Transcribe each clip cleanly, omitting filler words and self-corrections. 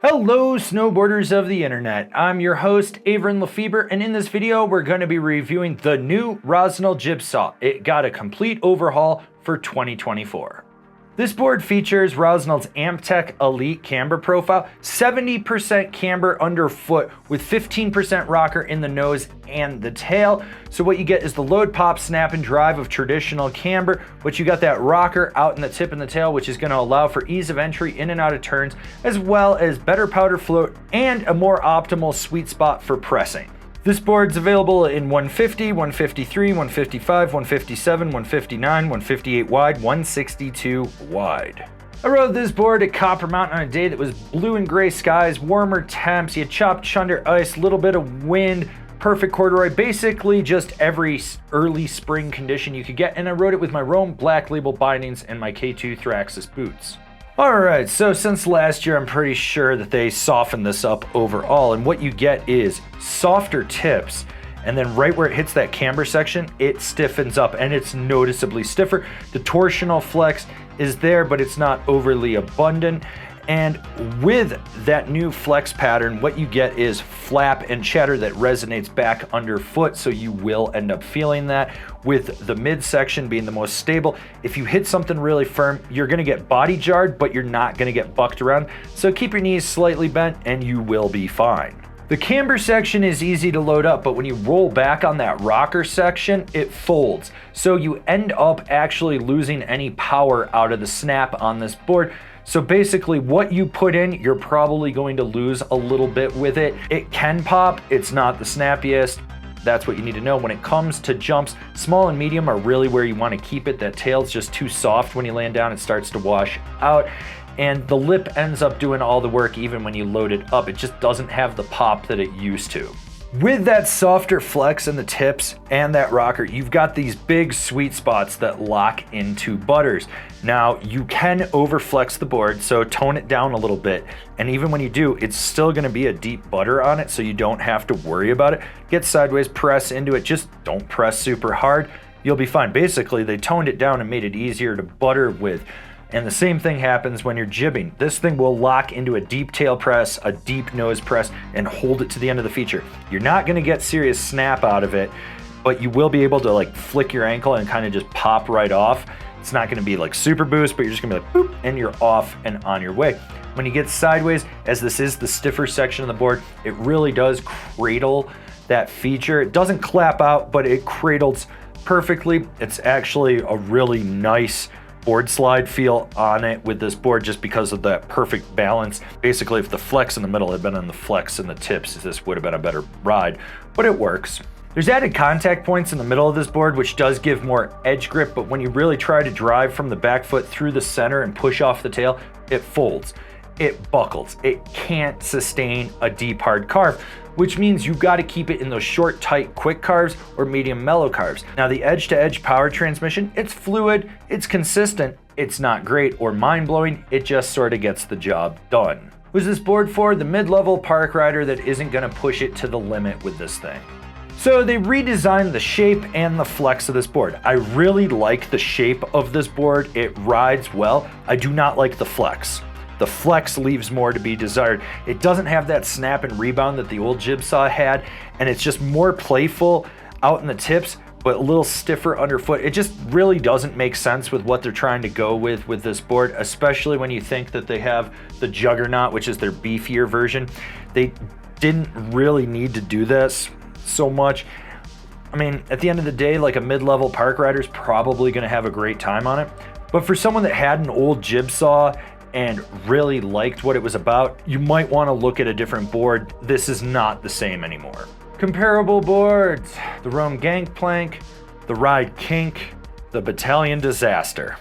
Hello snowboarders of the internet, I'm your host Avran LeFeber, and in this video we're going to be reviewing the new Rossignol Jibsaw. It got a complete overhaul for 2024. This board features Rossignol's AmpTech Elite Camber profile, 70% camber underfoot with 15% rocker in the nose and the tail. So what you get is the load, pop, snap, and drive of traditional camber, but you got that rocker out in the tip and the tail, which is going to allow for ease of entry in and out of turns, as well as better powder float and a more optimal sweet spot for pressing. This board's available in 150, 153, 155, 157, 159, 158 wide, 162 wide. I rode this board at Copper Mountain on a day that was blue and gray skies, warmer temps, you had chopped chunder ice, little bit of wind, perfect corduroy, basically just every early spring condition you could get, and I rode it with my Rome Black Label bindings and my K2 Thraxis boots. Alright, so since last year I'm pretty sure that they softened this up overall, and what you get is softer tips, and then right where it hits that camber section, it stiffens up and it's noticeably stiffer. The torsional flex is there, but it's not overly abundant. And with that new flex pattern, what you get is flap and chatter that resonates back underfoot, so you will end up feeling that, with the midsection being the most stable. If you hit something really firm, you're gonna get body jarred, but you're not gonna get bucked around. So keep your knees slightly bent and you will be fine. The camber section is easy to load up, but when you roll back on that rocker section, it folds. So you end up actually losing any power out of the snap on this board. So basically what you put in, you're probably going to lose a little bit with it. It can pop, it's not the snappiest. That's what you need to know. When it comes to jumps, small and medium are really where you want to keep it. That tail's just too soft when you land down, it starts to wash out. And the lip ends up doing all the work even when you load it up. It just doesn't have the pop that it used to. With that softer flex in the tips and that rocker, you've got these big sweet spots that lock into butters. Now, you can overflex the board, so tone it down a little bit. And even when you do, it's still gonna be a deep butter on it, so you don't have to worry about it. Get sideways, press into it, just don't press super hard. You'll be fine. Basically, they toned it down and made it easier to butter with. And the same thing happens when you're jibbing. This thing will lock into a deep tail press, a deep nose press, and hold it to the end of the feature. You're not gonna get serious snap out of it, but you will be able to like flick your ankle and kind of just pop right off. It's not gonna be like super boost, but you're just gonna be like boop, and you're off and on your way. When you get sideways, as this is the stiffer section of the board, it really does cradle that feature. It doesn't clap out, but it cradles perfectly. It's actually a really nice board slide feel on it with this board, just because of that perfect balance. Basically, if the flex in the middle had been on the flex in the tips, this would have been a better ride, but it works. There's added contact points in the middle of this board, which does give more edge grip, but when you really try to drive from the back foot through the center and push off the tail, it folds, it buckles, it can't sustain a deep hard carve, which means you got to keep it in those short, tight, quick carves or medium mellow carves. Now the edge-to-edge power transmission, it's fluid, it's consistent, it's not great or mind-blowing, it just sort of gets the job done. Was this board for the mid-level park rider that isn't going to push it to the limit with this thing? So they redesigned the shape and the flex of this board. I really like the shape of this board, it rides well. I do not like the flex. The flex leaves more to be desired. It doesn't have that snap and rebound that the old Jibsaw had, and it's just more playful out in the tips, but a little stiffer underfoot. It just really doesn't make sense with what they're trying to go with this board, especially when you think that they have the Juggernaut, which is their beefier version. They didn't really need to do this so much. I mean, at the end of the day, like a mid-level park rider's probably gonna have a great time on it. But for someone that had an old Jibsaw and really liked what it was about, you might want to look at a different board. This is not the same anymore. Comparable boards: the Rome Gangplank, the Ride Kink, the Battalion Disaster.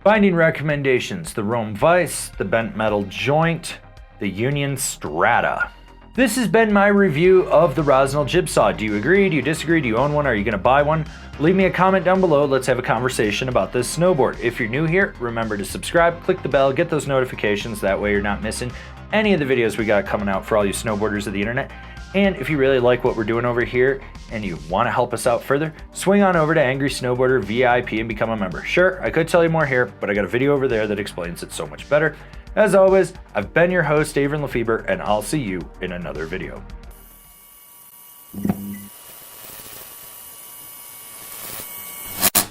Binding recommendations: the Rome Vice, the Bent Metal Joint, the Union Strata. This has been my review of the Rossignol Jibsaw. Do you agree? Do you disagree? Do you own one? Are you going to buy one? Leave me a comment down below. Let's have a conversation about this snowboard. If you're new here, remember to subscribe, click the bell, get those notifications. That way you're not missing any of the videos we got coming out for all you snowboarders of the internet. And if you really like what we're doing over here and you want to help us out further, swing on over to Angry Snowboarder VIP and become a member. Sure, I could tell you more here, but I got a video over there that explains it so much better. As always, I've been your host, Avran LeFeber, and I'll see you in another video.